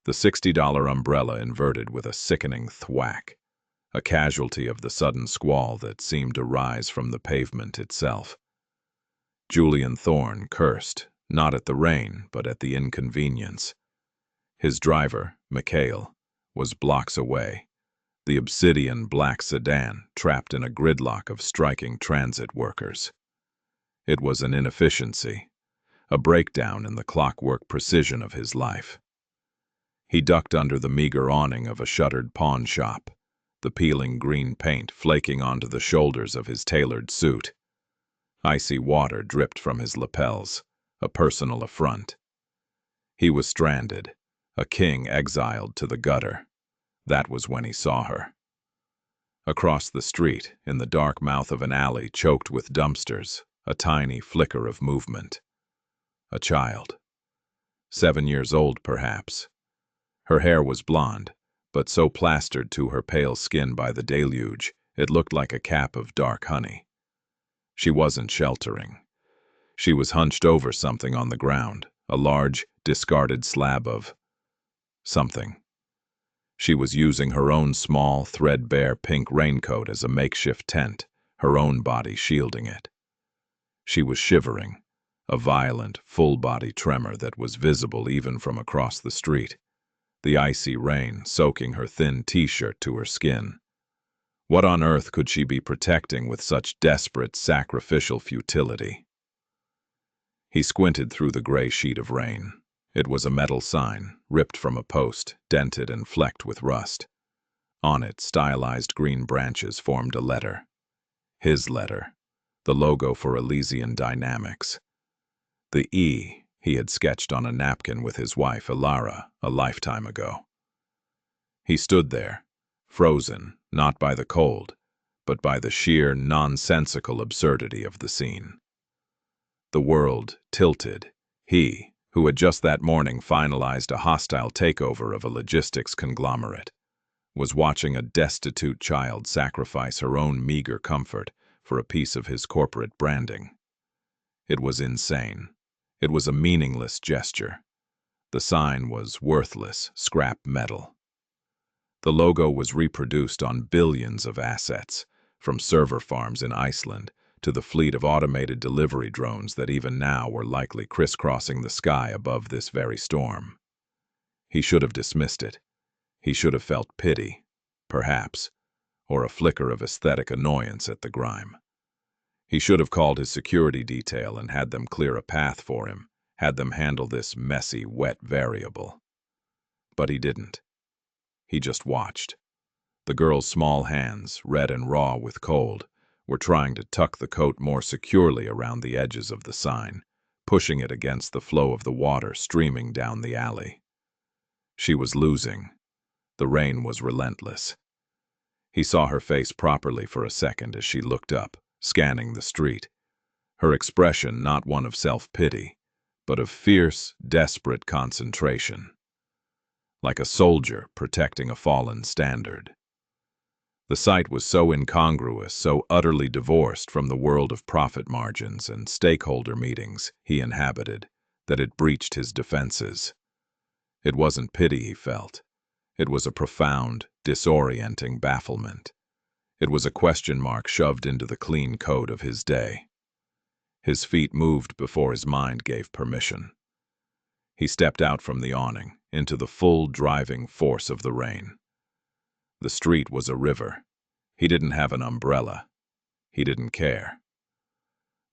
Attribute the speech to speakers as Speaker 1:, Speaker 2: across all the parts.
Speaker 1: The $60 umbrella inverted with a sickening thwack, a casualty of the sudden squall that seemed to rise from the pavement itself. Julian Thorne cursed, not at the rain, but at the inconvenience. His driver, Mikhail, was blocks away, the obsidian black sedan trapped in a gridlock of striking transit workers. It was an inefficiency, a breakdown in the clockwork precision of his life. He ducked under the meager awning of a shuttered pawn shop, the peeling green paint flaking onto the shoulders of his tailored suit. Icy water dripped from his lapels, a personal affront. He was stranded, a king exiled to the gutter. That was when he saw her. Across the street, in the dark mouth of an alley choked with dumpsters, a tiny flicker of movement. A child. 7 years old, perhaps. Her hair was blonde, but so plastered to her pale skin by the deluge, it looked like a cap of dark honey. She wasn't sheltering. She was hunched over something on the ground, a large, discarded slab of something. She was using her own small, threadbare pink raincoat as a makeshift tent, her own body shielding it. She was shivering, a violent, full-body tremor that was visible even from across the street, the icy rain soaking her thin t-shirt to her skin. What on earth could she be protecting with such desperate, sacrificial futility? He squinted through the gray sheet of rain. It was a metal sign, ripped from a post, dented and flecked with rust. On it, stylized green branches formed a letter. His letter, the logo for Elysian Dynamics. The E he had sketched on a napkin with his wife, Ilara, a lifetime ago. He stood there, frozen, not by the cold, but by the sheer, nonsensical absurdity of the scene. The world tilted. He, who had just that morning finalized a hostile takeover of a logistics conglomerate, was watching a destitute child sacrifice her own meager comfort for a piece of his corporate branding. It was insane. It was a meaningless gesture. The sign was worthless, scrap metal. The logo was reproduced on billions of assets, from server farms in Iceland to the fleet of automated delivery drones that even now were likely crisscrossing the sky above this very storm. He should have dismissed it. He should have felt pity, perhaps, or a flicker of aesthetic annoyance at the grime. He should have called his security detail and had them clear a path for him, had them handle this messy, wet variable. But he didn't. He just watched. The girl's small hands, red and raw with cold, were trying to tuck the coat more securely around the edges of the sign, pushing it against the flow of the water streaming down the alley. She was losing. The rain was relentless. He saw her face properly for a second as she looked up, scanning the street, her expression not one of self-pity, but of fierce, desperate concentration, like a soldier protecting a fallen standard. The sight was so incongruous, so utterly divorced from the world of profit margins and stakeholder meetings he inhabited, that it breached his defenses. It wasn't pity he felt. It was a profound, disorienting bafflement. It was a question mark shoved into the clean code of his day. His feet moved before his mind gave permission. He stepped out from the awning, into the full driving force of the rain. The street was a river. He didn't have an umbrella. He didn't care.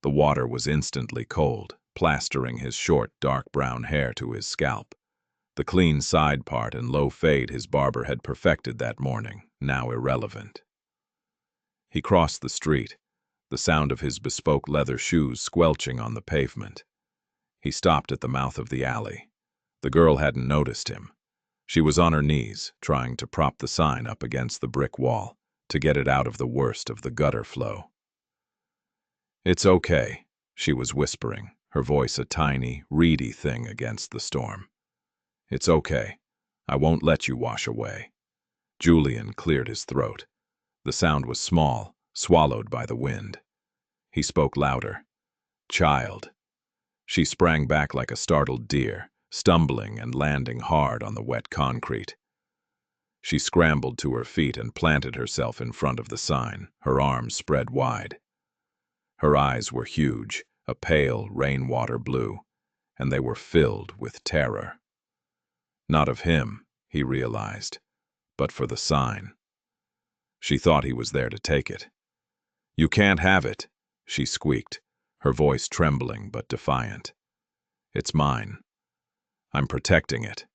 Speaker 1: The water was instantly cold, plastering his short, dark brown hair to his scalp. The clean side part and low fade his barber had perfected that morning, now irrelevant. He crossed the street, the sound of his bespoke leather shoes squelching on the pavement. He stopped at the mouth of the alley. The girl hadn't noticed him. She was on her knees, trying to prop the sign up against the brick wall, to get it out of the worst of the gutter flow. "It's okay," she was whispering, her voice a tiny, reedy thing against the storm. "It's okay. I won't let you wash away." Julian cleared his throat. The sound was small, swallowed by the wind. He spoke louder. "Child." She sprang back like a startled deer, stumbling and landing hard on the wet concrete. She scrambled to her feet and planted herself in front of the sign, her arms spread wide. Her eyes were huge, a pale rainwater blue, and they were filled with terror. Not of him, he realized, but for the sign. She thought he was there to take it. "You can't have it," she squeaked, her voice trembling but defiant. "It's mine. I'm protecting it."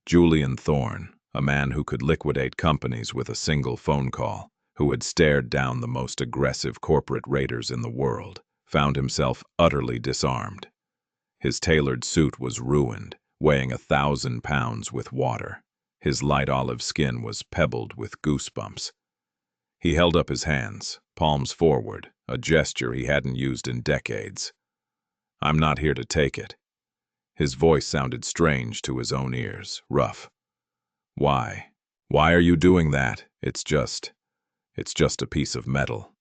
Speaker 1: Julian Thorne, a man who could liquidate companies with a single phone call, who had stared down the most aggressive corporate raiders in the world, found himself utterly disarmed. His tailored suit was ruined, weighing 1,000 pounds with water. His light olive skin was pebbled with goosebumps. He held up his hands, palms forward, a gesture he hadn't used in decades. "I'm not here to take it." His voice sounded strange to his own ears, rough. "Why? Why are you doing that? It's just a piece of metal."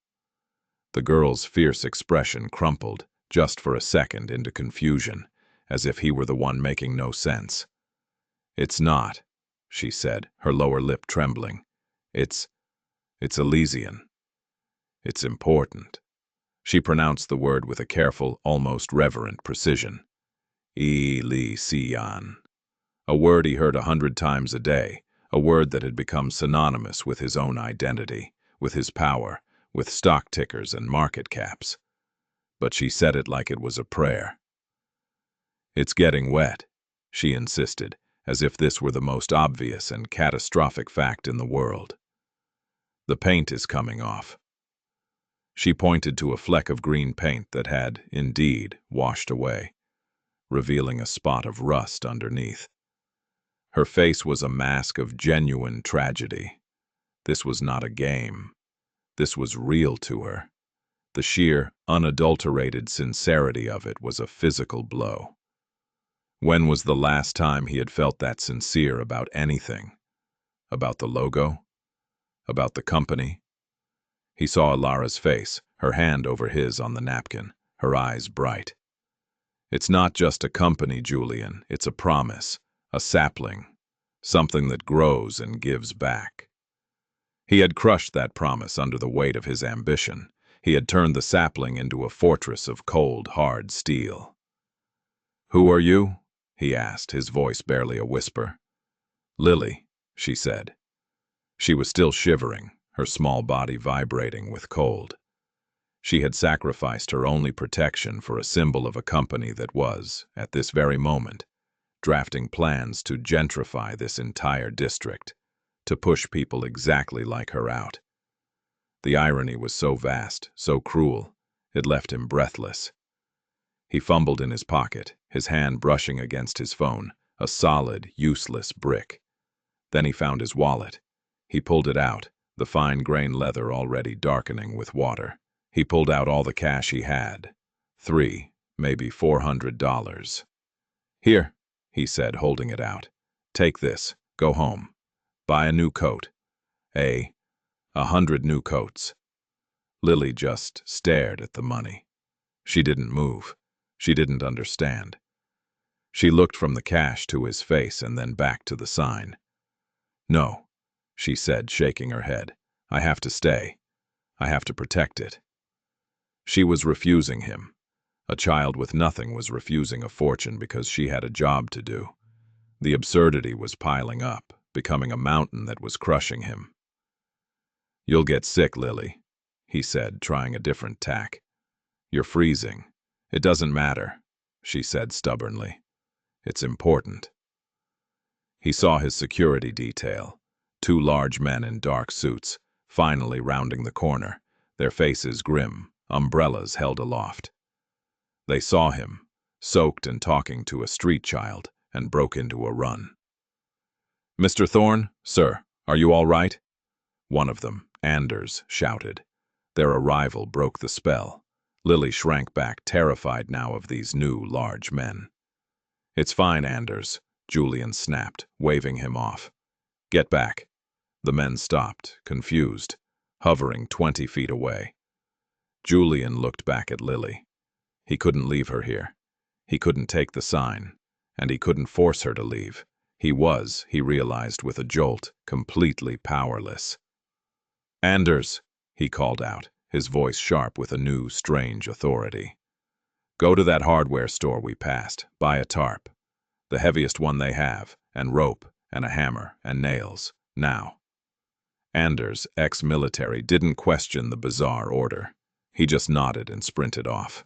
Speaker 1: The girl's fierce expression crumpled, just for a second, into confusion, as if he were the one making no sense. "It's not," she said, her lower lip trembling. It's Elysian. It's important." She pronounced the word with a careful, almost reverent precision. Elysian. A word he heard 100 times a day, a word that had become synonymous with his own identity, with his power, with stock tickers and market caps. But she said it like it was a prayer. "It's getting wet," she insisted, as if this were the most obvious and catastrophic fact in the world. "The paint is coming off." She pointed to a fleck of green paint that had, indeed, washed away, revealing a spot of rust underneath. Her face was a mask of genuine tragedy. This was not a game. This was real to her. The sheer, unadulterated sincerity of it was a physical blow. When was the last time he had felt that sincere about anything? About the logo? About the company? He saw Alara's face, her hand over his on the napkin, her eyes bright. "It's not just a company, Julian. It's a promise, a sapling, something that grows and gives back." He had crushed that promise under the weight of his ambition. He had turned the sapling into a fortress of cold, hard steel. "Who are you?" he asked, his voice barely a whisper. "Lily," she said. She was still shivering, her small body vibrating with cold. She had sacrificed her only protection for a symbol of a company that was, at this very moment, drafting plans to gentrify this entire district, to push people exactly like her out. The irony was so vast, so cruel, it left him breathless. He fumbled in his pocket, his hand brushing against his phone, a solid, useless brick. Then he found his wallet. He pulled it out, the fine-grain leather already darkening with water. He pulled out all the cash he had. maybe $400. "Here," he said, holding it out. "Take this. Go home. Buy a new coat. 100 new coats." Lily just stared at the money. She didn't move. She didn't understand. She looked from the cash to his face and then back to the sign. "No," she said, shaking her head. "I have to stay. I have to protect it." She was refusing him. A child with nothing was refusing a fortune because she had a job to do. The absurdity was piling up, becoming a mountain that was crushing him. "You'll get sick, Lily," he said, trying a different tack. "You're freezing." "It doesn't matter," she said stubbornly. "It's important." He saw his security detail, 2 large men in dark suits, finally rounding the corner, their faces grim, umbrellas held aloft. They saw him, soaked and talking to a street child, and broke into a run. "Mr. Thorne, sir, are you all right?" One of them, Anders, shouted. Their arrival broke the spell. Lily shrank back, terrified now of these new, large men. "It's fine, Anders," Julian snapped, waving him off. "Get back." The men stopped, confused, hovering 20 feet away. Julian looked back at Lily. He couldn't leave her here. He couldn't take the sign. and he couldn't force her to leave. He was, he realized with a jolt, completely powerless. "Anders," he called out, his voice sharp with a new, strange authority. "Go to that hardware store we passed, buy a tarp, the heaviest one they have, and rope, and a hammer, and nails, now." Anders, ex-military, didn't question the bizarre order. He just nodded and sprinted off.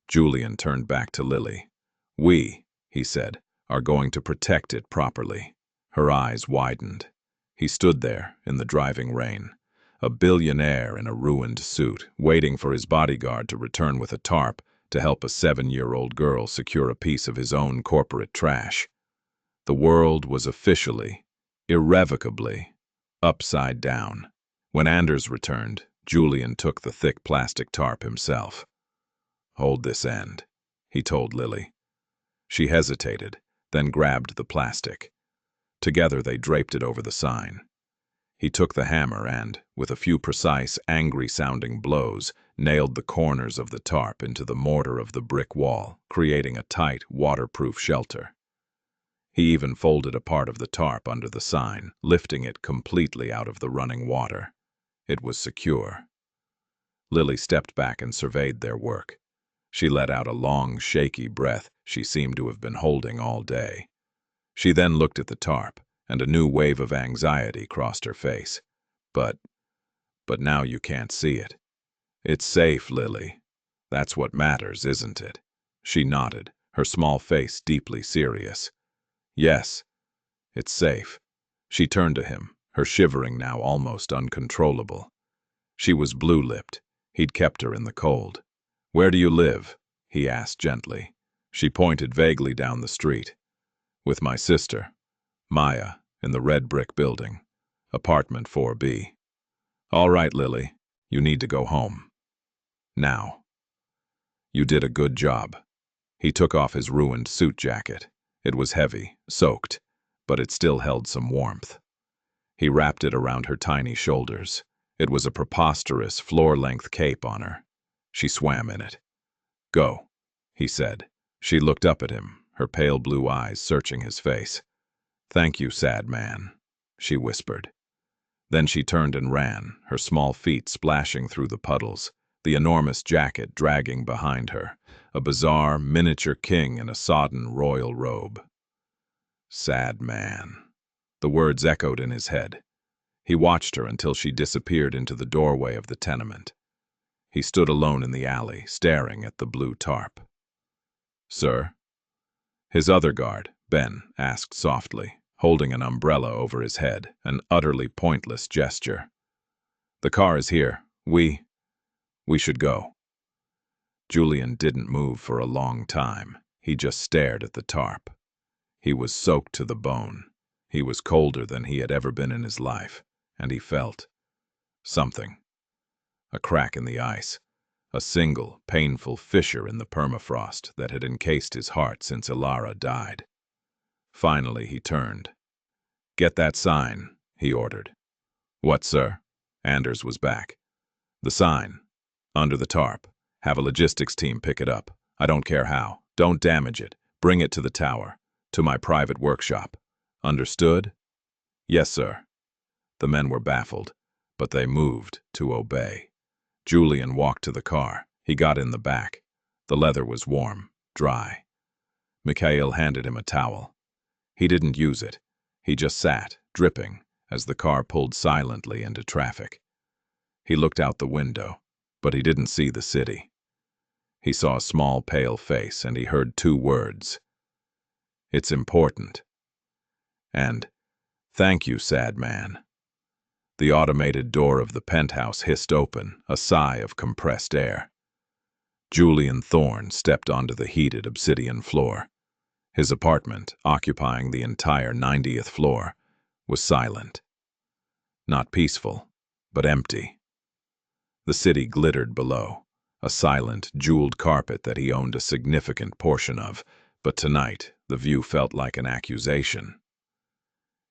Speaker 1: Julian turned back to Lily. "We," he said, "are going to protect it properly." Her eyes widened. He stood there in the driving rain, a billionaire in a ruined suit, waiting for his bodyguard to return with a tarp to help a 7-year-old girl secure a piece of his own corporate trash. The world was officially, irrevocably, upside down. When Anders returned, Julian took the thick plastic tarp himself. "Hold this end," he told Lily. She hesitated, then grabbed the plastic. Together they draped it over the sign. He took the hammer and, with a few precise, angry-sounding blows, nailed the corners of the tarp into the mortar of the brick wall, creating a tight, waterproof shelter. He even folded a part of the tarp under the sign, lifting it completely out of the running water. It was secure. Lily stepped back and surveyed their work. She let out a long, shaky breath she seemed to have been holding all day. She then looked at the tarp, and a new wave of anxiety crossed her face. But now you can't see it. It's safe, Lily. That's what matters, isn't it?" She nodded, her small face deeply serious. "Yes, it's safe." She turned to him, her shivering now almost uncontrollable. She was blue-lipped. He'd kept her in the cold. "Where do you live?" he asked gently. She pointed vaguely down the street. "With my sister, Maya, in the red brick building, apartment 4B. All right, Lily, you need to go home. Now." "You did a good job." He took off his ruined suit jacket. It was heavy, soaked, but it still held some warmth. He wrapped it around her tiny shoulders. It was a preposterous, floor-length cape on her. She swam in it. "Go," he said. She looked up at him, her pale blue eyes searching his face. "Thank you, sad man," she whispered. Then she turned and ran, her small feet splashing through the puddles, the enormous jacket dragging behind her, a bizarre, miniature king in a sodden royal robe. Sad man. The words echoed in his head. He watched her until she disappeared into the doorway of the tenement. He stood alone in the alley, staring at the blue tarp. "Sir?" His other guard, Ben, asked softly, holding an umbrella over his head, an utterly pointless gesture. "The car is here. We should go." Julian didn't move for a long time. He just stared at the tarp. He was soaked to the bone. He was colder than he had ever been in his life, and he felt something. A crack in the ice. A single, painful fissure in the permafrost that had encased his heart since Ilara died. Finally, he turned. "Get that sign," he ordered. "What, sir?" Anders was back. "The sign. Under the tarp. Have a logistics team pick it up. I don't care how. Don't damage it. Bring it to the tower. To my private workshop. Understood?" "Yes, sir." The men were baffled, but they moved to obey. Julian walked to the car. He got in the back. The leather was warm, dry. Mikhail handed him a towel. He didn't use it. He just sat, dripping, as the car pulled silently into traffic. He looked out the window, but he didn't see the city. He saw a small, pale face, and he heard 2 words. "It's important." And, "Thank you, sad man." The automated door of the penthouse hissed open, a sigh of compressed air. Julian Thorne stepped onto the heated obsidian floor. His apartment, occupying the entire 90th floor, was silent. Not peaceful, but empty. The city glittered below, a silent, jeweled carpet that he owned a significant portion of, but tonight the view felt like an accusation.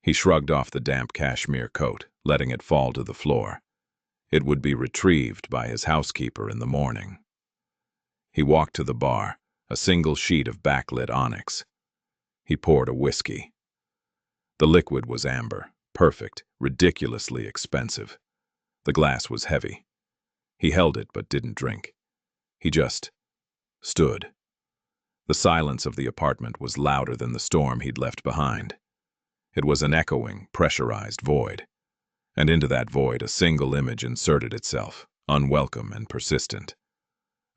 Speaker 1: He shrugged off the damp cashmere coat, letting it fall to the floor. It would be retrieved by his housekeeper in the morning. He walked to the bar, a single sheet of backlit onyx. He poured a whiskey. The liquid was amber, perfect, ridiculously expensive. The glass was heavy. He held it but didn't drink. He just stood. The silence of the apartment was louder than the storm he'd left behind. It was an echoing, pressurized void. And into that void a single image inserted itself, unwelcome and persistent.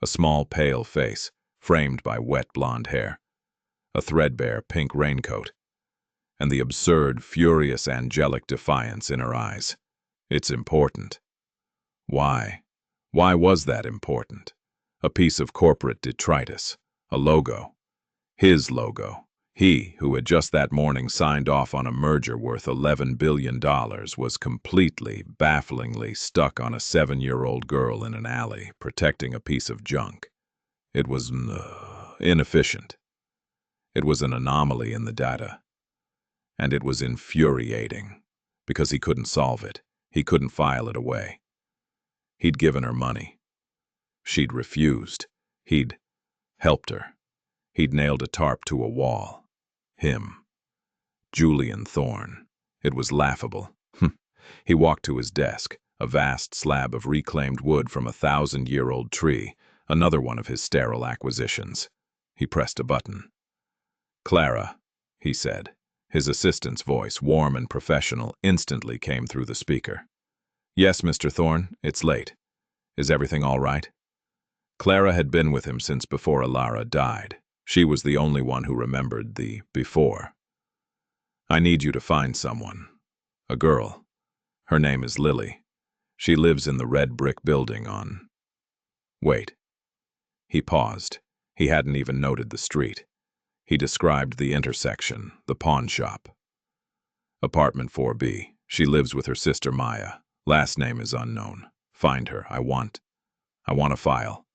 Speaker 1: A small, pale face, framed by wet blonde hair. A threadbare pink raincoat. And the absurd, furious, angelic defiance in her eyes. It's important. Why? Why was that important? A piece of corporate detritus. A logo. His logo. He, who had just that morning signed off on a merger worth $11 billion, was completely, bafflingly stuck on a 7-year-old girl in an alley, protecting a piece of junk. It was inefficient. It was an anomaly in the data. And it was infuriating, because he couldn't solve it. He couldn't file it away. He'd given her money. She'd refused. He'd helped her. He'd nailed a tarp to a wall. Him. Julian Thorne. It was laughable. He walked to his desk, a vast slab of reclaimed wood from a 1,000-year-old tree, another one of his sterile acquisitions. He pressed a button. "Clara," he said. His assistant's voice, warm and professional, instantly came through the speaker. "Yes, Mr. Thorne, it's late. Is everything all right?" Clara had been with him since before Alara died. She was the only one who remembered the before. "I need you to find someone. A girl. Her name is Lily. She lives in the red brick building on—" Wait. He paused. He hadn't even noted the street. He described the intersection, the pawn shop. "Apartment 4B. She lives with her sister Maya. Last name is unknown. Find her. I want a file."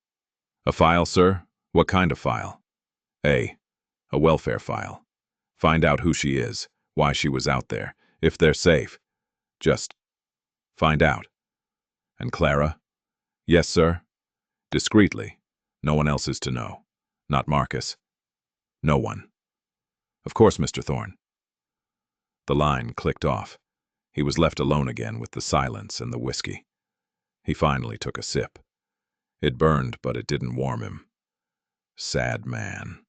Speaker 1: "A file, sir? What kind of file?" A welfare file. Find out who she is, why she was out there, if they're safe. Just find out." "And Clara?" "Yes, sir." "Discreetly. No one else is to know. Not Marcus. No one." "Of course, Mr. Thorne." The line clicked off. He was left alone again with the silence and the whiskey. He finally took a sip. It burned, but it didn't warm him. Sad man.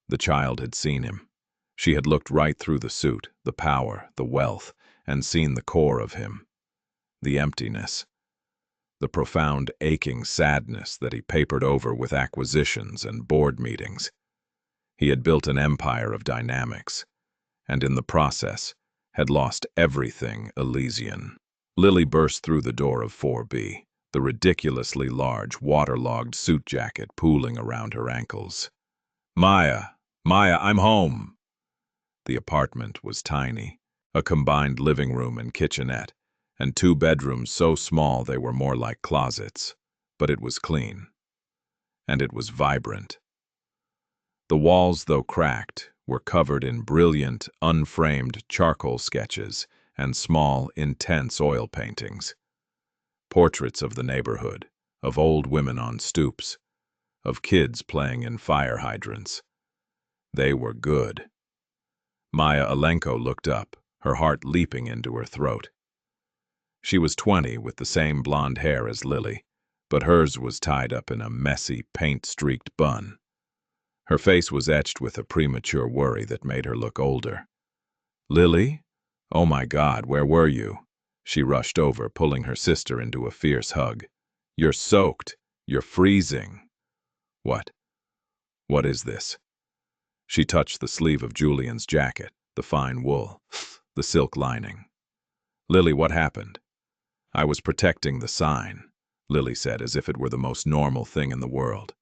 Speaker 1: The child had seen him. She had looked right through the suit, the power, the wealth, and seen the core of him. The emptiness. The profound, aching sadness that he papered over with acquisitions and board meetings. He had built an empire of dynamics, and in the process had lost everything Elysian. Lily burst through the door of 4B, the ridiculously large, waterlogged suit jacket pooling around her ankles. "Maya! Maya, I'm home!" The apartment was tiny, a combined living room and kitchenette, and 2 bedrooms so small they were more like closets. But it was clean. And it was vibrant. The walls, though cracked, were covered in brilliant, unframed charcoal sketches and small, intense oil paintings. Portraits of the neighborhood, of old women on stoops, of kids playing in fire hydrants. They were good. Maya Alenko looked up, her heart leaping into her throat. She was 20 with the same blonde hair as Lily, but hers was tied up in a messy, paint-streaked bun. Her face was etched with a premature worry that made her look older. "Lily? Oh my God, where were you?" She rushed over, pulling her sister into a fierce hug. "You're soaked. You're freezing." "What? What is this?" She touched the sleeve of Julian's jacket, the fine wool, the silk lining. "Lily, what happened?" "I was protecting the sign," Lily said, as if it were the most normal thing in the world.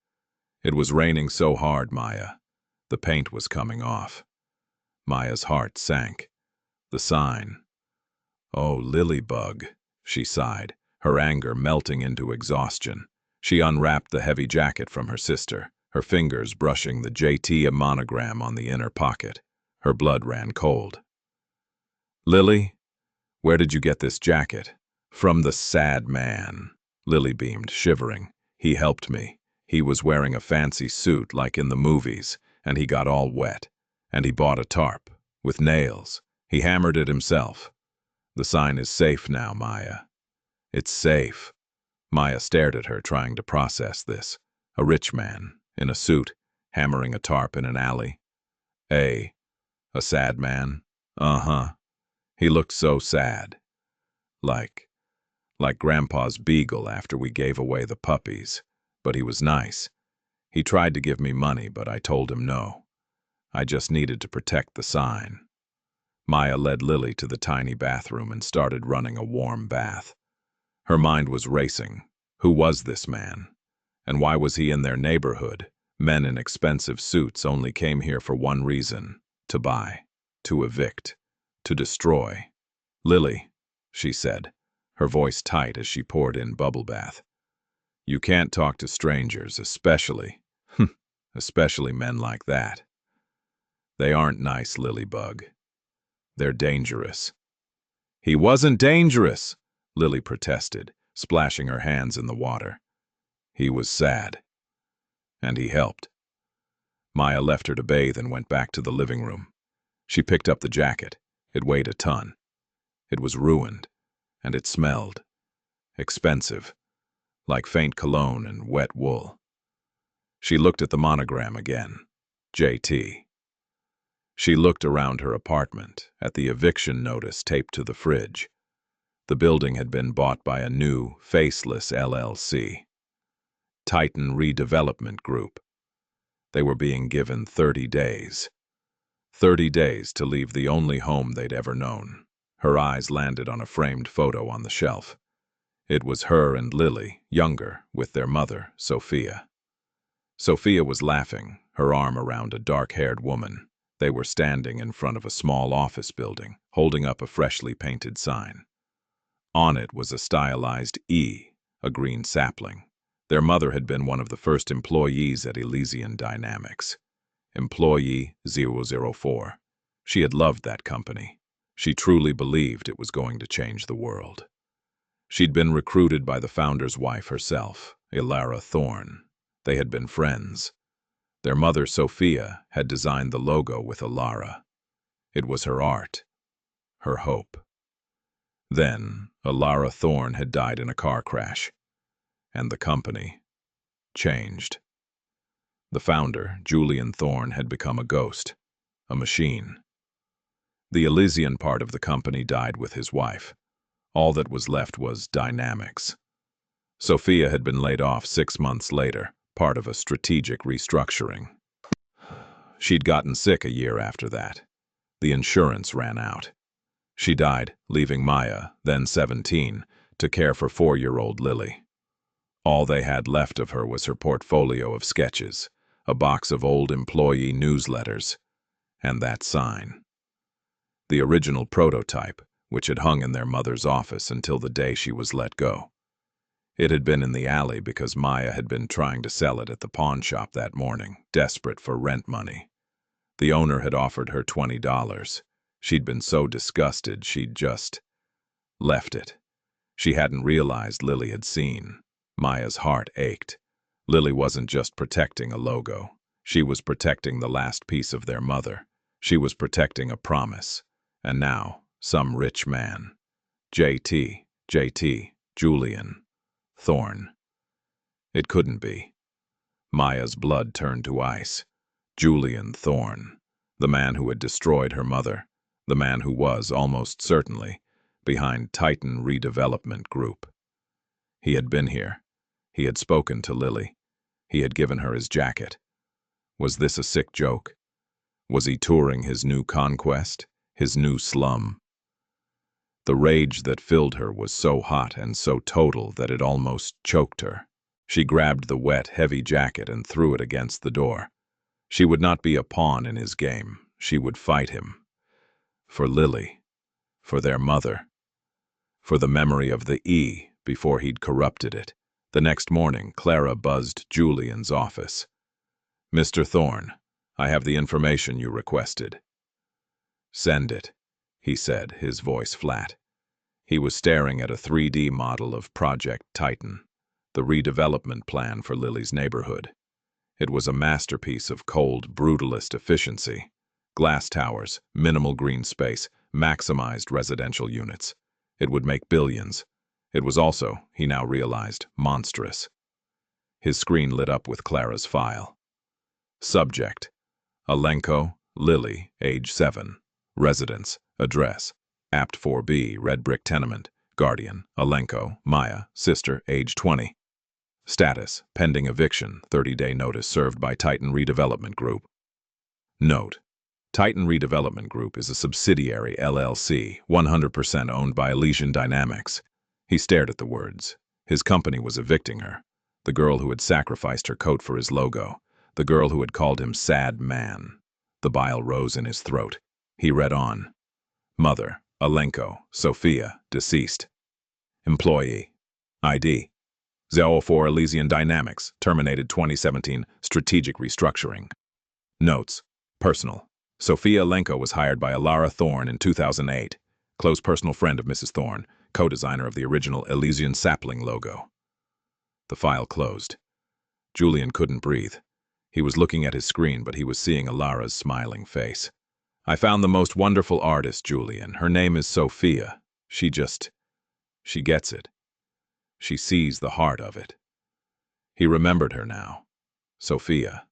Speaker 1: "It was raining so hard, Maya. The paint was coming off." Maya's heart sank. The sign. "Oh, Lilybug," she sighed, her anger melting into exhaustion. She unwrapped the heavy jacket from her sister, her fingers brushing the JT monogram on the inner pocket. Her blood ran cold. "Lily, where did you get this jacket?" "From the sad man," Lily beamed, shivering. "He helped me. He was wearing a fancy suit like in the movies, and he got all wet. And he bought a tarp, with nails. He hammered it himself. The sign is safe now, Maya. It's safe. Maya stared at her, trying to process this. A rich man, in a suit, hammering a tarp in an alley. A sad man? Uh-huh. He looked so sad. Like Grandpa's beagle after we gave away the puppies. But he was nice. He tried to give me money, but I told him no. I just needed to protect the sign. Maya led Lily to the tiny bathroom and started running a warm bath. Her mind was racing. Who was this man? And why was he in their neighborhood? Men in expensive suits only came here for one reason: to buy, to evict, to destroy. Lily, she said, her voice tight as she poured in bubble bath. You can't talk to strangers, especially men like that. They aren't nice, Lilybug. They're dangerous. He wasn't dangerous, Lily protested, splashing her hands in the water. He was sad. And he helped. Maya left her to bathe and went back to the living room. She picked up the jacket. It weighed a ton. It was ruined, and it smelled expensive, like faint cologne and wet wool. She looked at the monogram again. JT. She looked around her apartment, at the eviction notice taped to the fridge. The building had been bought by a new, faceless LLC. Titan Redevelopment Group. They were being given 30 days. 30 days to leave the only home they'd ever known. Her eyes landed on a framed photo on the shelf. It was her and Lily, younger, with their mother, Sophia. Sophia was laughing, her arm around a dark-haired woman. They were standing in front of a small office building, holding up a freshly painted sign. On it was a stylized E, a green sapling. Their mother had been one of the first employees at Elysian Dynamics. Employee 004. She had loved that company. She truly believed it was going to change the world. She'd been recruited by the founder's wife herself, Ilara Thorne. They had been friends. Their mother, Sophia, had designed the logo with Ilara. It was her art, her hope. Then, Ilara Thorne had died in a car crash, and the company changed. The founder, Julian Thorne, had become a ghost, a machine. The Elysian part of the company died with his wife. All that was left was Dynamics. Sophia had been laid off 6 months later, part of a strategic restructuring. She'd gotten sick a year after that. The insurance ran out. She died, leaving Maya, then 17, to care for 4-year-old Lily. All they had left of her was her portfolio of sketches, a box of old employee newsletters, and that sign. The original prototype, which had hung in their mother's office until the day she was let go. It had been in the alley because Maya had been trying to sell it at the pawn shop that morning, desperate for rent money. The owner had offered her $20. She'd been so disgusted she'd just left it. She hadn't realized Lily had seen. Maya's heart ached. Lily wasn't just protecting a logo. She was protecting the last piece of their mother. She was protecting a promise. And now, some rich man. JT, Julian Thorne. It couldn't be. Maya's blood turned to ice. Julian Thorne, the man who had destroyed her mother, the man who was, almost certainly, behind Titan Redevelopment Group. He had been here. He had spoken to Lily. He had given her his jacket. Was this a sick joke? Was he touring his new conquest, his new slum? The rage that filled her was so hot and so total that it almost choked her. She grabbed the wet, heavy jacket and threw it against the door. She would not be a pawn in his game. She would fight him. For Lily. For their mother. For the memory of the E before he'd corrupted it. The next morning, Clara buzzed Julian's office. Mr. Thorne, I have the information you requested. Send it, he said, his voice flat. He was staring at a 3D model of Project Titan, the redevelopment plan for Lily's neighborhood. It was a masterpiece of cold, brutalist efficiency. Glass towers, minimal green space, maximized residential units. It would make billions. It was also, he now realized, monstrous. His screen lit up with Clara's file. Subject: Alenko, Lily, age 7. Residence, address: Apt 4B, red brick tenement. Guardian, Alenko, Maya, sister, age 20. Status: pending eviction, 30-day notice served by Titan Redevelopment Group. Note: Titan Redevelopment Group is a subsidiary LLC, 100% owned by Elysian Dynamics. He stared at the words. His company was evicting her. The girl who had sacrificed her coat for his logo. The girl who had called him sad man. The bile rose in his throat. He read on. Mother, Alenko, Sophia, deceased. Employee. ID. 04 Elysian Dynamics, terminated 2017, strategic restructuring. Notes. Personal. Sophia Alenko was hired by Alara Thorne in 2008. Close personal friend of Mrs. Thorne, co-designer of the original Elysian sapling logo. The file closed. Julian couldn't breathe. He was looking at his screen, but he was seeing Alara's smiling face. I found the most wonderful artist, Julian. Her name is Sophia. She gets it. She sees the heart of it. He remembered her now. Sophia.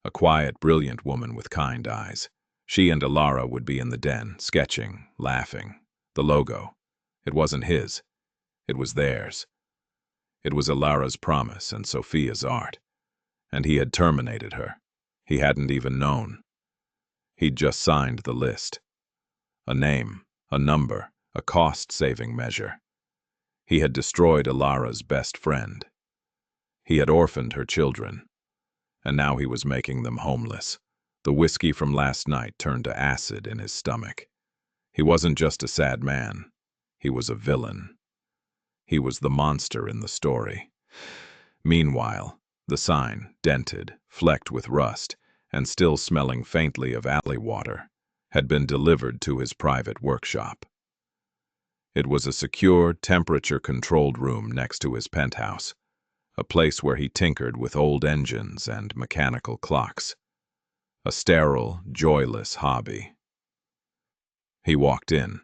Speaker 1: A quiet, brilliant woman with kind eyes. She and Alara would be in the den, sketching, laughing. The logo. It wasn't his. It was theirs. It was Alara's promise and Sophia's art. And he had terminated her. He hadn't even known. He'd just signed the list. A name, a number, a cost-saving measure. He had destroyed Alara's best friend. He had orphaned her children. And now he was making them homeless. The whiskey from last night turned to acid in his stomach. He wasn't just a sad man. He was a villain. He was the monster in the story. Meanwhile, the sign, dented, flecked with rust, and still smelling faintly of alley water, had been delivered to his private workshop. It was a secure, temperature-controlled room next to his penthouse, a place where he tinkered with old engines and mechanical clocks. A sterile, joyless hobby. He walked in.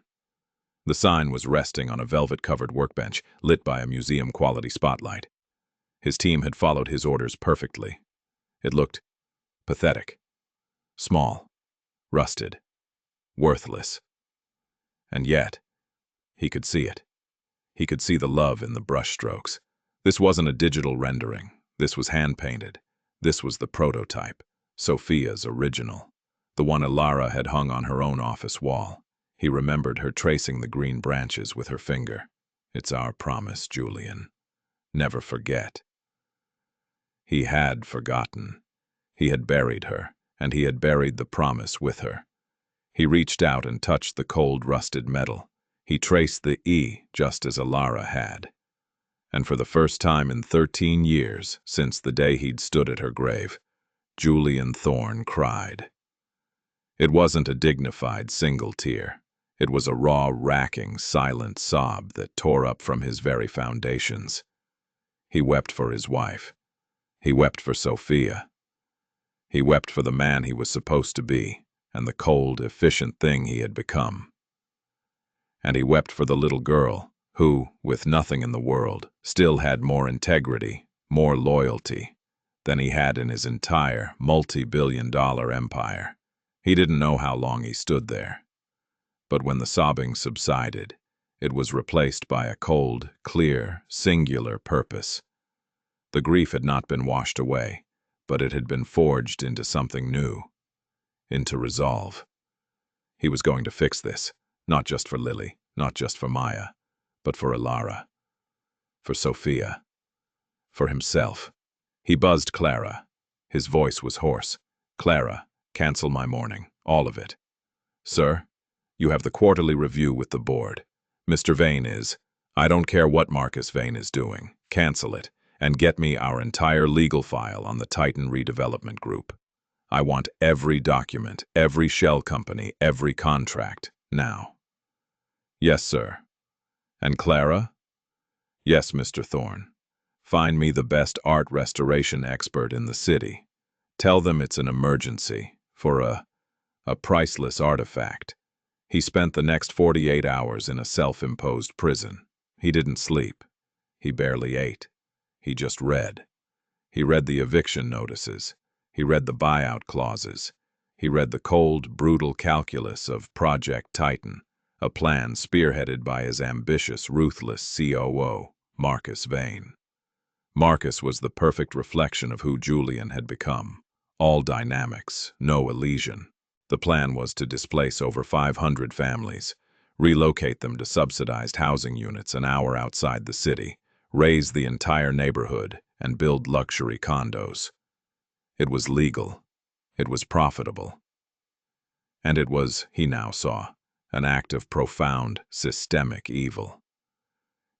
Speaker 1: The sign was resting on a velvet-covered workbench, lit by a museum-quality spotlight. His team had followed his orders perfectly. It looked pathetic, small, rusted, worthless. And yet, he could see it. He could see the love in the brushstrokes. This wasn't a digital rendering. This was hand-painted. This was the prototype, Sophia's original, the one Alara had hung on her own office wall. He remembered her tracing the green branches with her finger. It's our promise, Julian. Never forget. He had forgotten. He had buried her, and he had buried the promise with her. He reached out and touched the cold, rusted metal. He traced the E just as Alara had. And for the first time in 13 years, since the day he'd stood at her grave, Julian Thorne cried. It wasn't a dignified single tear. It was a raw, racking, silent sob that tore up from his very foundations. He wept for his wife. He wept for Sophia. He wept for the man he was supposed to be, and the cold, efficient thing he had become. And he wept for the little girl, who, with nothing in the world, still had more integrity, more loyalty, than he had in his entire, multi-billion-dollar empire. He didn't know how long he stood there. But when the sobbing subsided, it was replaced by a cold, clear, singular purpose. The grief had not been washed away, but it had been forged into something new, into resolve. He was going to fix this, not just for Lily, not just for Maya, but for Alara, for Sophia, for himself. He buzzed Clara. His voice was hoarse. Clara, cancel my morning, all of it. Sir, you have the quarterly review with the board. Mr. Vane is, I don't care what Marcus Vane is doing, cancel it, and get me our entire legal file on the Titan Redevelopment Group. I want every document, every shell company, every contract, now. Yes, sir. And Clara? Yes, Mr. Thorne. Find me the best art restoration expert in the city. Tell them it's an emergency, for a a priceless artifact. He spent the next 48 hours in a self-imposed prison. He didn't sleep. He barely ate. He just read. He read the eviction notices. He read the buyout clauses. He read the cold, brutal calculus of Project Titan, a plan spearheaded by his ambitious, ruthless COO, Marcus Vane. Marcus was the perfect reflection of who Julian had become. All dynamics, no elision. The plan was to displace over 500 families, relocate them to subsidized housing units an hour outside the city, raise the entire neighborhood, and build luxury condos. It was legal. It was profitable. And it was, he now saw, an act of profound, systemic evil.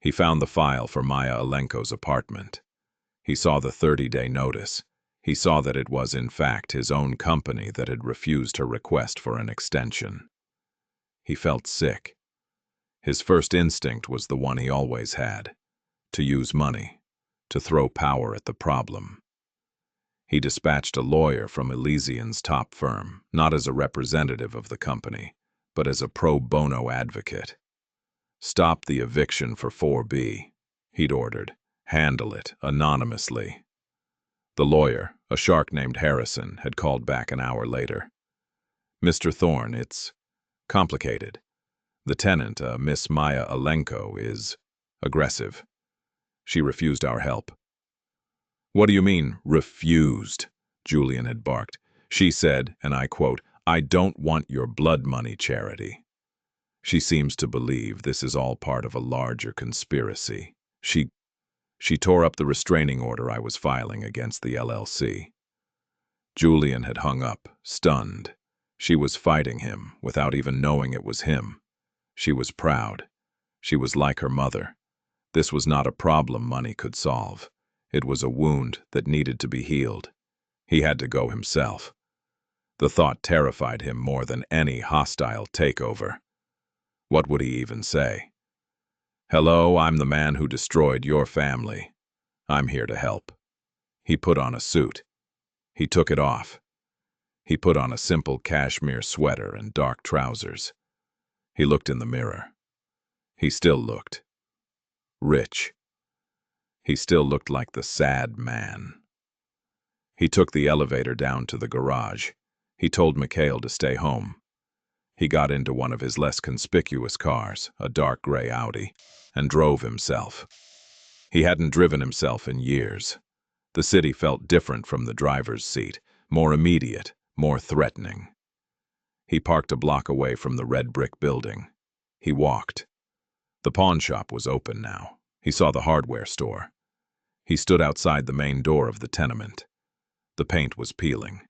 Speaker 1: He found the file for Maya Alenko's apartment. He saw the 30-day notice. He saw that it was, in fact, his own company that had refused her request for an extension. He felt sick. His first instinct was the one he always had: to use money, to throw power at the problem. He dispatched a lawyer from Elysian's top firm, not as a representative of the company, but as a pro bono advocate. "Stop the eviction for 4B, he'd ordered. "Handle it, anonymously." The lawyer, a shark named Harrison, had called back an hour later. "Mr. Thorne, it's complicated. The tenant, Miss Maya Alenko, is aggressive. She refused our help." "What do you mean, refused?" Julian had barked. "She said, and I quote, 'I don't want your blood money, Charity.' She seems to believe this is all part of a larger conspiracy. She tore up the restraining order I was filing against the LLC." Julian had hung up, stunned. She was fighting him, without even knowing it was him. She was proud. She was like her mother. This was not a problem money could solve. It was a wound that needed to be healed. He had to go himself. The thought terrified him more than any hostile takeover. What would he even say? "Hello, I'm the man who destroyed your family. I'm here to help." He put on a suit. He took it off. He put on a simple cashmere sweater and dark trousers. He looked in the mirror. He still looked rich. He still looked like the sad man. He took the elevator down to the garage. He told Mikhail to stay home. He got into one of his less conspicuous cars, a dark gray Audi, and drove himself. He hadn't driven himself in years. The city felt different from the driver's seat, more immediate, more threatening. He parked a block away from the red brick building. He walked. The pawn shop was open now. He saw the hardware store. He stood outside the main door of the tenement. The paint was peeling.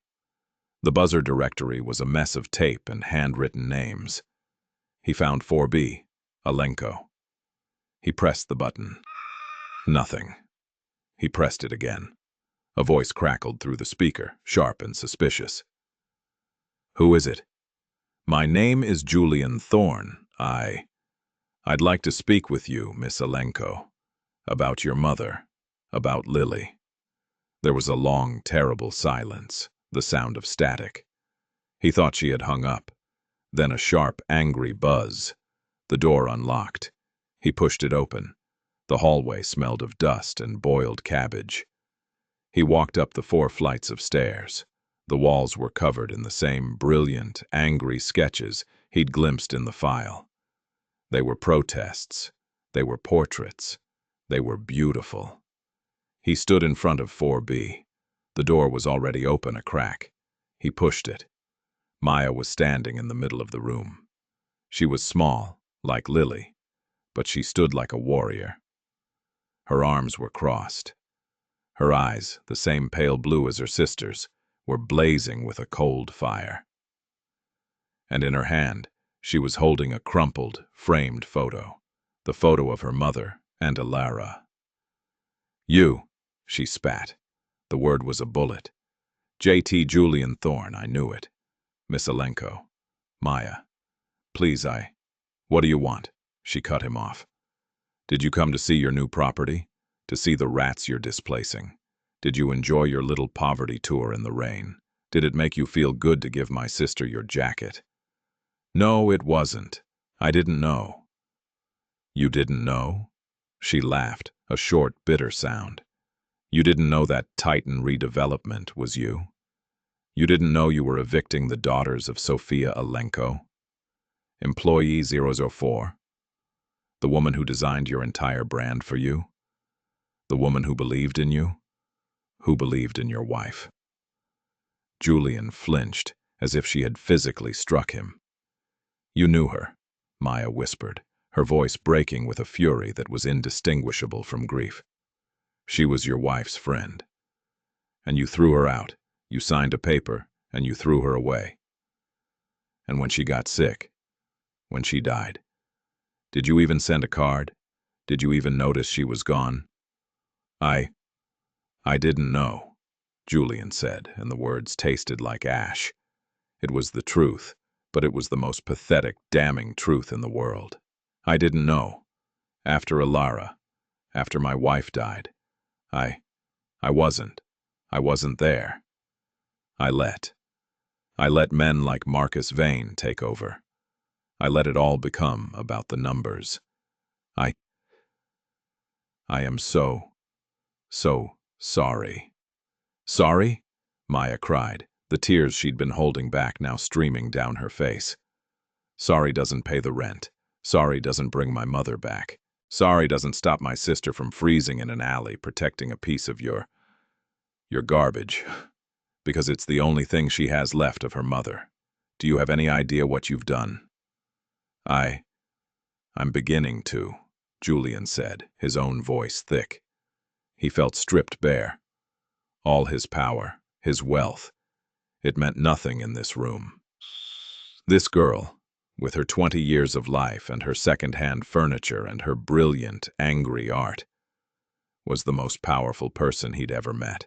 Speaker 1: The buzzer directory was a mess of tape and handwritten names. He found 4B, Alenko. He pressed the button. Nothing. He pressed it again. A voice crackled through the speaker, sharp and suspicious. "Who is it?" "My name is Julian Thorne. I'd like to speak with you, Miss Alenko. About your mother. About Lily." There was a long, terrible silence, the sound of static. He thought she had hung up. Then a sharp, angry buzz. The door unlocked. He pushed it open. The hallway smelled of dust and boiled cabbage. He walked up the 4 flights of stairs. The walls were covered in the same brilliant, angry sketches he'd glimpsed in the file. They were protests. They were portraits. They were beautiful. He stood in front of 4B. The door was already open a crack. He pushed it. Maya was standing in the middle of the room. She was small, like Lily, but she stood like a warrior. Her arms were crossed. Her eyes, the same pale blue as her sister's, were blazing with a cold fire. And in her hand, she was holding a crumpled, framed photo, the photo of her mother and Alara. "You," she spat. The word was a bullet. "J.T. Julian Thorne, I knew it. Miss Alenko. Maya. Please, What do you want?" She cut him off. "Did you come to see your new property? To see the rats you're displacing? Did you enjoy your little poverty tour in the rain? Did it make you feel good to give my sister your jacket? No, it wasn't. I didn't know. You didn't know? She laughed, a short, bitter sound. You didn't know that Titan redevelopment was you? You didn't know you were evicting the daughters of Sofia Alenko? Employee 004? The woman who designed your entire brand for you? The woman who believed in you? Who believed in your wife? Julian flinched, as if she had physically struck him. You knew her, Maya whispered, her voice breaking with a fury that was indistinguishable from grief. She was your wife's friend. And you threw her out, you signed a paper, and you threw her away. And when she got sick, when she died, did you even send a card? Did you even notice she was gone? I didn't know, Julian said, and the words tasted like ash. It was the truth, but it was the most pathetic, damning truth in the world. I didn't know. After Alara, after my wife died, I wasn't there. I let men like Marcus Vane take over. I let it all become about the numbers. I am so sorry. Sorry? Maya cried, the tears she'd been holding back now streaming down her face. Sorry doesn't pay the rent. Sorry doesn't bring my mother back. Sorry doesn't stop my sister from freezing in an alley protecting a piece of your garbage. Because it's the only thing she has left of her mother. Do you have any idea what you've done? I'm beginning to, Julian said, his own voice thick. He felt stripped bare. All his power, his wealth. It meant nothing in this room. This girl, with her 20 years of life and her second-hand furniture and her brilliant, angry art, was the most powerful person he'd ever met.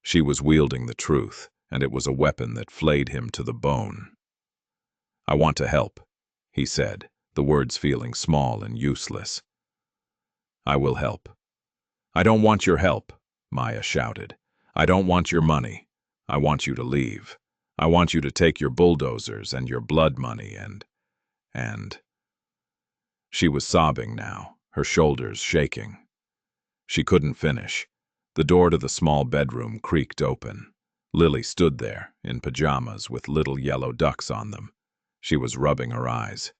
Speaker 1: She was wielding the truth, and it was a weapon that flayed him to the bone. I want to help, he said, the words feeling small and useless. I will help. I don't want your help, Maya shouted. I don't want your money. I want you to leave. I want you to take your bulldozers and your blood money and... She was sobbing now, her shoulders shaking. She couldn't finish. The door to the small bedroom creaked open. Lily stood there, in pajamas with little yellow ducks on them. She was rubbing her eyes.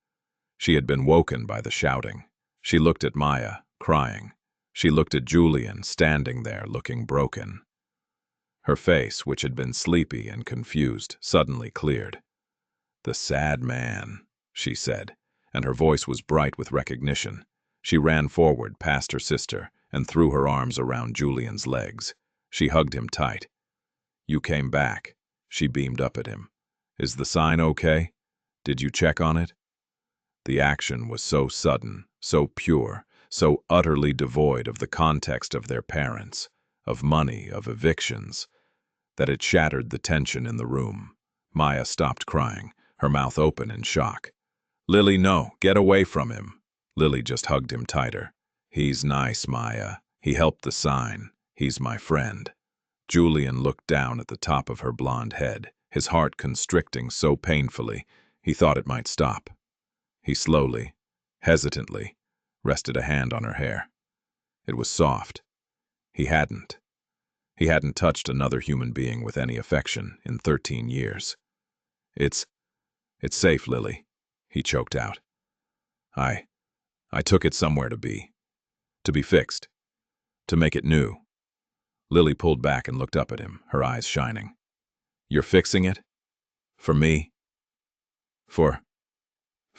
Speaker 1: She had been woken by the shouting. She looked at Maya, crying. She looked at Julian, standing there, looking broken. Her face, which had been sleepy and confused, suddenly cleared. "The sad man," she said, and her voice was bright with recognition. She ran forward, past her sister, and threw her arms around Julian's legs. She hugged him tight. "You came back," she beamed up at him. "Is the sign okay? Did you check on it?" The action was so sudden, so pure, so utterly devoid of the context of their parents, of money, of evictions, that it shattered the tension in the room. Maya stopped crying, her mouth open in shock. "Lily, no, get away from him." Lily just hugged him tighter. "He's nice, Maya. He helped the sign. He's my friend." Julian looked down at the top of her blonde head, his heart constricting so painfully he thought it might stop. He slowly, hesitantly, rested a hand on her hair. It was soft. He hadn't touched another human being with any affection in 13 years. It's safe, Lily," he choked out. I took it somewhere to be fixed, to make it new." Lily pulled back and looked up at him, her eyes shining. "You're fixing it? For me? For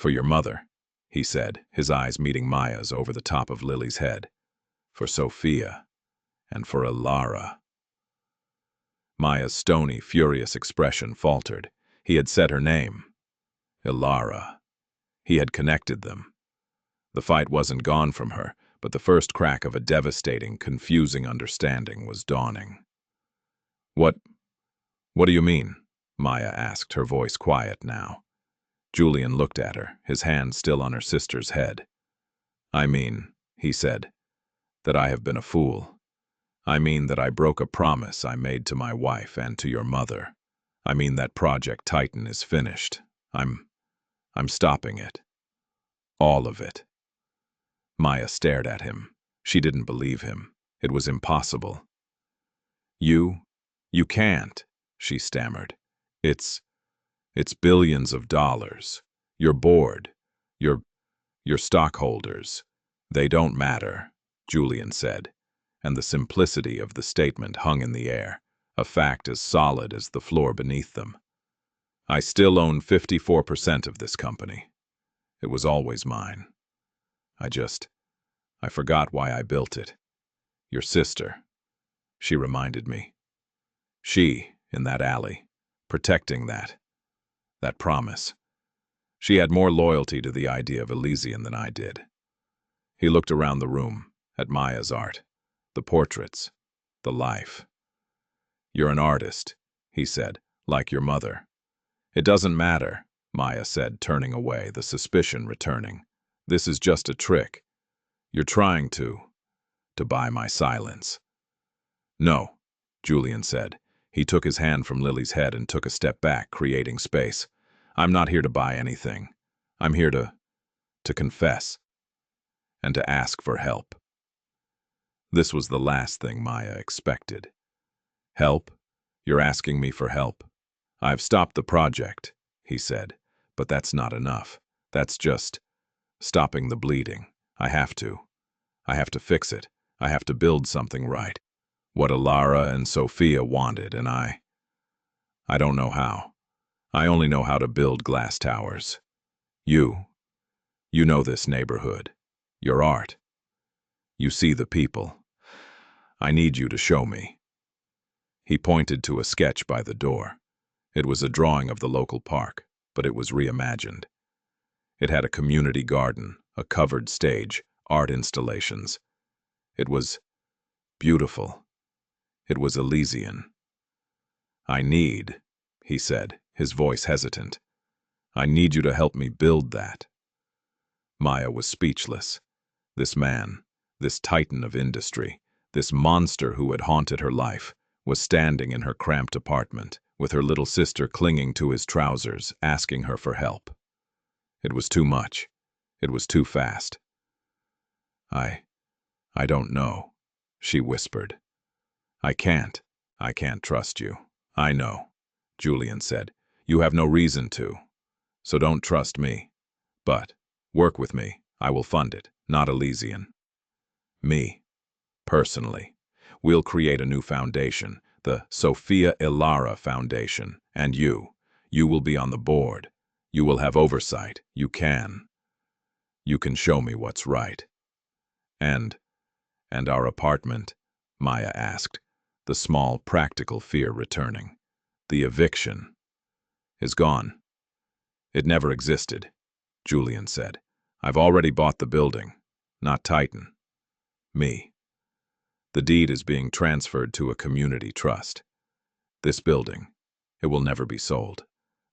Speaker 1: your mother," he said, his eyes meeting Maya's over the top of Lily's head. "For Sofia, and for Alara." Maya's stony, furious expression faltered. He had said her name. Alara. He had connected them. The fight wasn't gone from her, but the first crack of a devastating, confusing understanding was dawning. What do you mean?" Maya asked, her voice quiet now. Julian looked at her, his hand still on her sister's head. "I mean," he said, "that I have been a fool. I mean that I broke a promise I made to my wife and to your mother. I mean that Project Titan is finished. I'm stopping it. All of it." Maya stared at him. She didn't believe him. It was impossible. You can't," she stammered. It's billions of dollars. Your board, your stockholders. They don't matter," Julian said, and the simplicity of the statement hung in the air, a fact as solid as the floor beneath them. "I still own 54% of this company. It was always mine. I forgot why I built it. Your sister, she reminded me. She, in that alley, protecting that promise. She had more loyalty to the idea of Elysian than I did." He looked around the room, at Maya's art, the portraits, the life. "You're an artist," he said, "like your mother." "It doesn't matter," Maya said, turning away, the suspicion returning. "This is just a trick. You're trying to buy my silence." "No," Julian said. He took his hand from Lily's head and took a step back, creating space. "I'm not here to buy anything. I'm here to confess and to ask for help." This was the last thing Maya expected. "Help? You're asking me for help?" "I've stopped the project," he said, "but that's not enough. That's just stopping the bleeding. I have to fix it. I have to build something right. What Alara and Sophia wanted, and I don't know how. I only know how to build glass towers. You know this neighborhood. Your art. You see the people. I need you to show me." He pointed to a sketch by the door. It was a drawing of the local park, but it was reimagined. It had a community garden, a covered stage, art installations. It was beautiful. It was Elysian. "I need," he said, his voice hesitant, "I need you to help me build that." Maya was speechless. This man, this titan of industry, this monster who had haunted her life, was standing in her cramped apartment, with her little sister clinging to his trousers, asking her for help. It was too much. It was too fast. I don't know," she whispered. I can't trust you." "I know," Julian said. "You have no reason to. So don't trust me. But work with me. I will fund it, not Elysian. Me, personally. We'll create a new foundation, the Sophia Ilara Foundation, and you will be on the board. You will have oversight. You can show me what's right." And our apartment?" Maya asked, the small practical fear returning. "The eviction is gone." "It never existed," Julian said. "I've already bought the building. Not Titan. Me. The deed is being transferred to a community trust. This building, it will never be sold.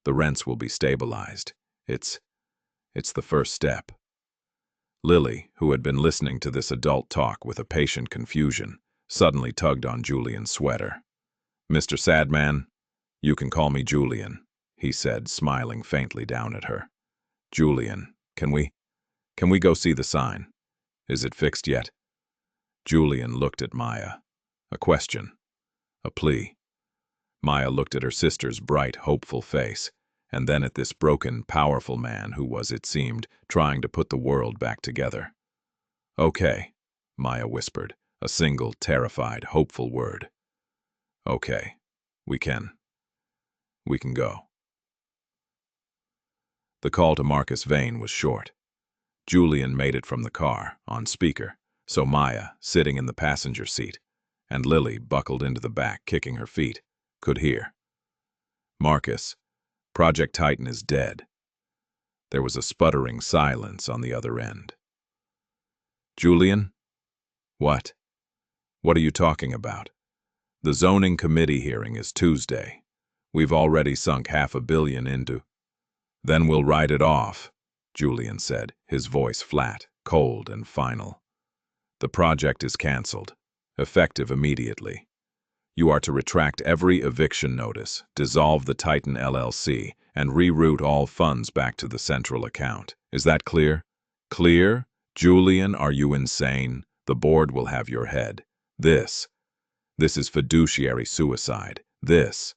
Speaker 1: The rents will be stabilized. It's the first step." Lily, who had been listening to this adult talk with a patient confusion, suddenly tugged on Julian's sweater. "Mr. Sadman, you can call me Julian," he said, smiling faintly down at her. "Julian, can we go see the sign? Is it fixed yet?" Julian looked at Maya. A question. A plea. Maya looked at her sister's bright, hopeful face, and then at this broken, powerful man who was, it seemed, trying to put the world back together. "Okay," Maya whispered, a single, terrified, hopeful word. "Okay, we can go." The call to Marcus Vane was short. Julian made it from the car, on speaker, so Maya, sitting in the passenger seat, and Lily, buckled into the back, kicking her feet, could hear. "Marcus, Project Titan is dead." There was a sputtering silence on the other end. "Julian? What? What are you talking about? The zoning committee hearing is Tuesday. We've already sunk $500 million into—" "Then we'll write it off," Julian said, his voice flat, cold, and final. "The project is canceled. effective immediately. You are to retract every eviction notice, dissolve the Titan LLC, and reroute all funds back to the central account. Is that clear? Clear? Julian, are you insane? The board will have your head. This is fiduciary suicide. It's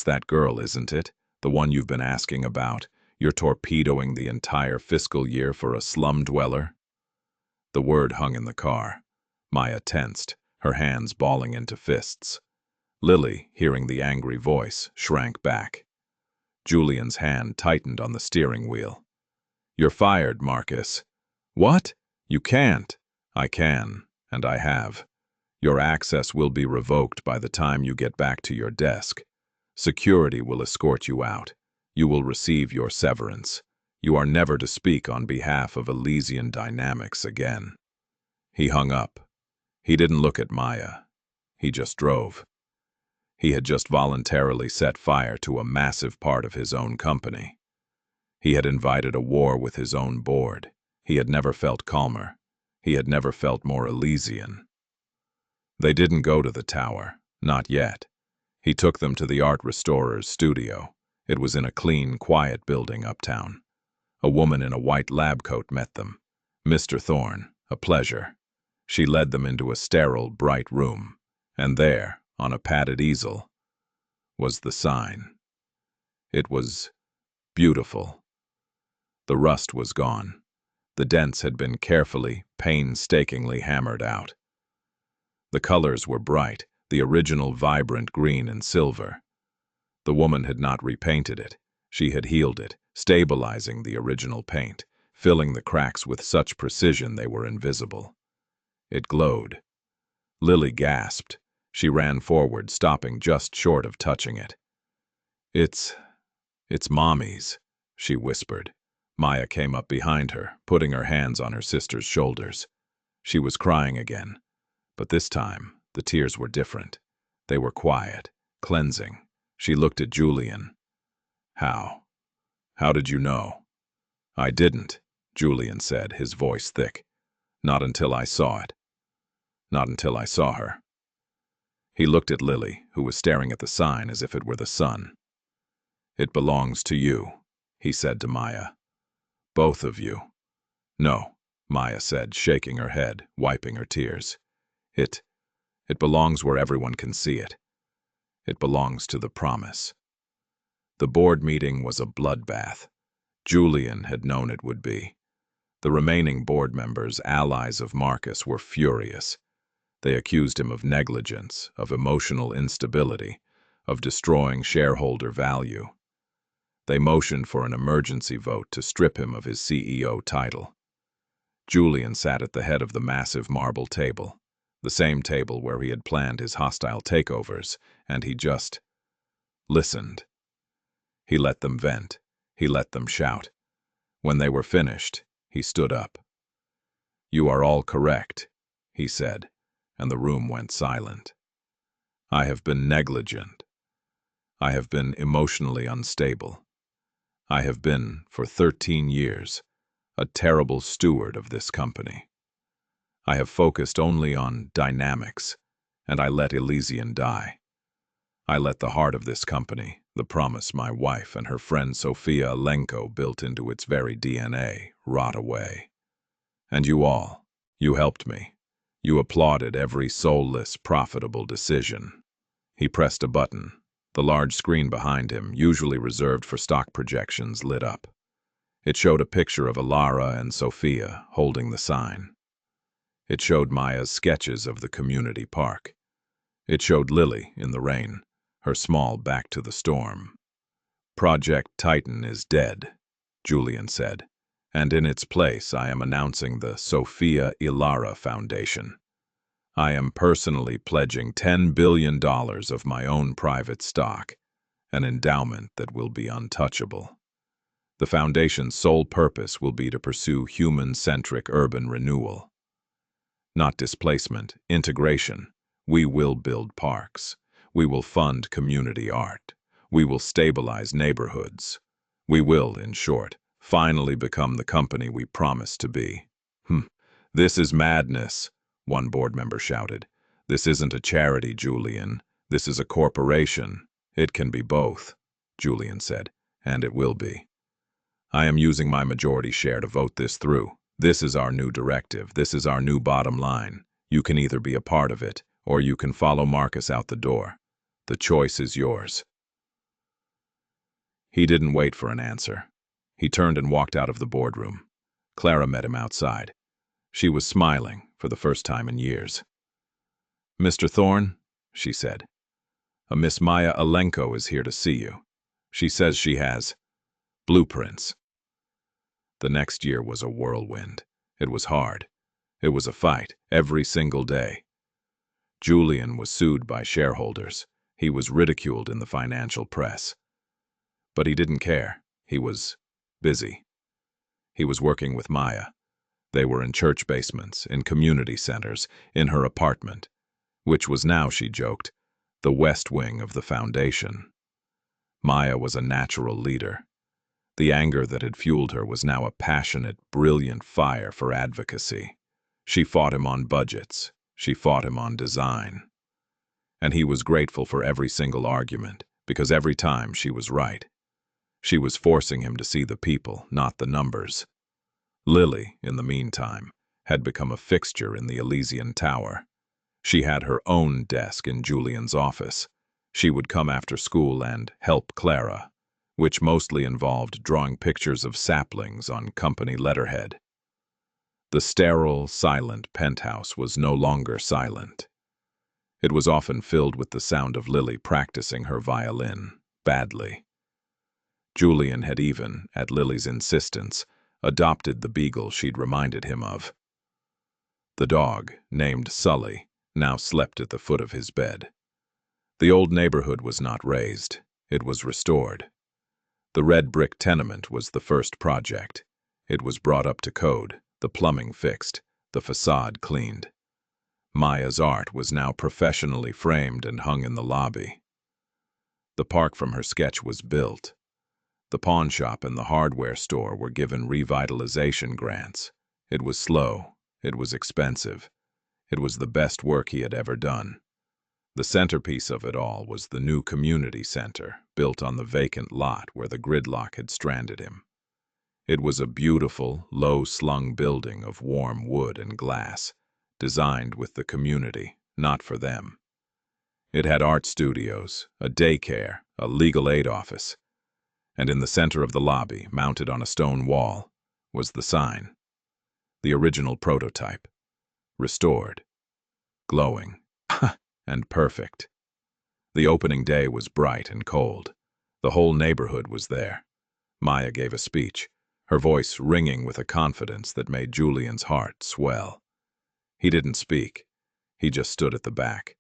Speaker 1: that girl, isn't it? The one you've been asking about. You're torpedoing the entire fiscal year for a slum dweller? The word hung in the car. Maya tensed, her hands balling into fists. Lily, hearing the angry voice, shrank back. Julian's hand tightened on the steering wheel. You're fired, Marcus. What? You can't. I can, and I have. Your access will be revoked by the time you get back to your desk. Security will escort you out. You will receive your severance. You are never to speak on behalf of Elysian Dynamics again. He hung up. He didn't look at Maya. He just drove. He had just voluntarily set fire to a massive part of his own company. He had invited a war with his own board. He had never felt calmer. He had never felt more Elysian. They didn't go to the tower. Not yet. He took them to the art restorer's studio. It was in a clean, quiet building uptown. A woman in a white lab coat met them. Mr. Thorne, a pleasure. She led them into a sterile, bright room. And there, on a padded easel, was the sign. It was beautiful. The rust was gone. The dents had been carefully, painstakingly hammered out. The colors were bright, the original vibrant green and silver. The woman had not repainted it. She had healed it, stabilizing the original paint, filling the cracks with such precision they were invisible. It glowed. Lily gasped. She ran forward, stopping just short of touching it. It's Mommy's, she whispered. Maya came up behind her, putting her hands on her sister's shoulders. She was crying again, but this time the tears were different. They were quiet, cleansing. She looked at Julian. How? How did you know? I didn't, Julian said, his voice thick. Not until I saw it. Not until I saw her. He looked at Lily, who was staring at the sign as if it were the sun. It belongs to you, he said to Maya. Both of you. No, Maya said, shaking her head, wiping her tears. It belongs where everyone can see it. It belongs to the promise. The board meeting was a bloodbath. Julian had known it would be. The remaining board members, allies of Marcus, were furious. They accused him of negligence, of emotional instability, of destroying shareholder value. They motioned for an emergency vote to strip him of his CEO title. Julian sat at the head of the massive marble table, the same table where he had planned his hostile takeovers, and he just listened. He let them vent. He let them shout. When they were finished, he stood up. You are all correct, he said, and the room went silent. I have been negligent. I have been emotionally unstable. I have been, for 13 years, a terrible steward of this company. I have focused only on dynamics, and I let Elysian die. I let the heart of this company, the promise my wife and her friend Sophia Alenko built into its very DNA, rot away. And you all, you helped me. You applauded every soulless, profitable decision. He pressed a button. The large screen behind him, usually reserved for stock projections, lit up. It showed a picture of Alara and Sophia holding the sign. It showed Maya's sketches of the community park. It showed Lily in the rain, her small back to the storm. Project Titan is dead, Julian said, and in its place I am announcing the Sophia Ilara Foundation. I am personally pledging $10 billion of my own private stock, an endowment that will be untouchable. The foundation's sole purpose will be to pursue human-centric urban renewal. Not displacement, integration. We will build parks. We will fund community art. We will stabilize neighborhoods. We will, in short, finally become the company we promised to be. This is madness, one board member shouted. This isn't a charity, Julian. This is a corporation. It can be both, Julian said, and it will be. I am using my majority share to vote this through. This is our new directive. This is our new bottom line. You can either be a part of it, or you can follow Marcus out the door. The choice is yours. He didn't wait for an answer. He turned and walked out of the boardroom. Clara met him outside. She was smiling for the first time in years. Mr. Thorne, she said, a Miss Maya Alenko is here to see you. She says she has blueprints. The next year was a whirlwind. It was hard. It was a fight, every single day. Julian was sued by shareholders. He was ridiculed in the financial press. But he didn't care. He was busy. He was working with Maya. They were in church basements, in community centers, in her apartment, which was now, she joked, the West Wing of the foundation. Maya was a natural leader. The anger that had fueled her was now a passionate, brilliant fire for advocacy. She fought him on budgets. She fought him on design. And he was grateful for every single argument, because every time she was right. She was forcing him to see the people, not the numbers. Lily, in the meantime, had become a fixture in the Elysian Tower. She had her own desk in Julian's office. She would come after school and help Clara, which mostly involved drawing pictures of saplings on company letterhead. The sterile, silent penthouse was no longer silent. It was often filled with the sound of Lily practicing her violin, badly. Julian had even, at Lily's insistence, adopted the beagle she'd reminded him of. The dog, named Sully, now slept at the foot of his bed. The old neighborhood was not razed. It was restored. The red brick tenement was the first project. It was brought up to code, the plumbing fixed, the facade cleaned. Maya's art was now professionally framed and hung in the lobby. The park from her sketch was built. The pawn shop and the hardware store were given revitalization grants. It was slow. It was expensive. It was the best work he had ever done. The centerpiece of it all was the new community center, built on the vacant lot where the gridlock had stranded him. It was a beautiful, low-slung building of warm wood and glass, designed with the community, not for them. It had art studios, a daycare, a legal aid office, and in the center of the lobby, mounted on a stone wall, was the sign. The original prototype. Restored. Glowing. And perfect. The opening day was bright and cold. The whole neighborhood was there. Maya gave a speech, her voice ringing with a confidence that made Julian's heart swell. He didn't speak. He just stood at the back.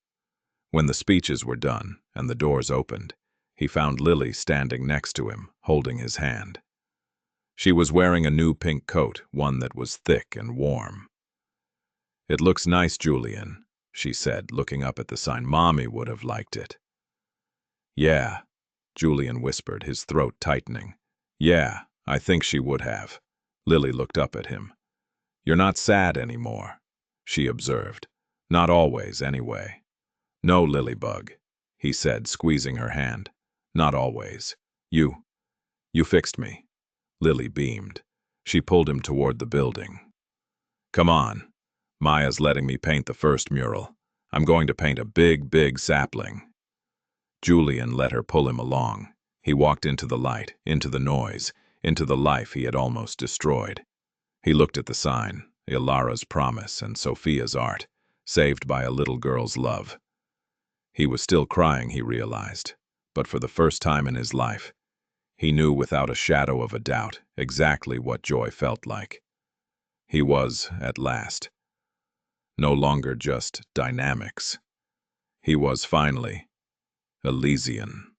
Speaker 1: When the speeches were done and the doors opened, he found Lily standing next to him, holding his hand. She was wearing a new pink coat, one that was thick and warm. "It looks nice, Julian," she said, looking up at the sign. "Mommy would have liked it." "Yeah," Julian whispered, his throat tightening. "Yeah, I think she would have." Lily looked up at him. "You're not sad anymore," she observed. "Not always, anyway." "No, Lilybug," he said, squeezing her hand. "Not always. You fixed me." Lily beamed. She pulled him toward the building. "Come on. Maya's letting me paint the first mural. I'm going to paint a big, big sapling." Julian let her pull him along. He walked into the light, into the noise, into the life he had almost destroyed. He looked at the sign, Ilara's promise and Sophia's art, saved by a little girl's love. He was still crying, he realized, but for the first time in his life, he knew without a shadow of a doubt exactly what joy felt like. He was, at last, no longer just dynamics. He was finally Elysian.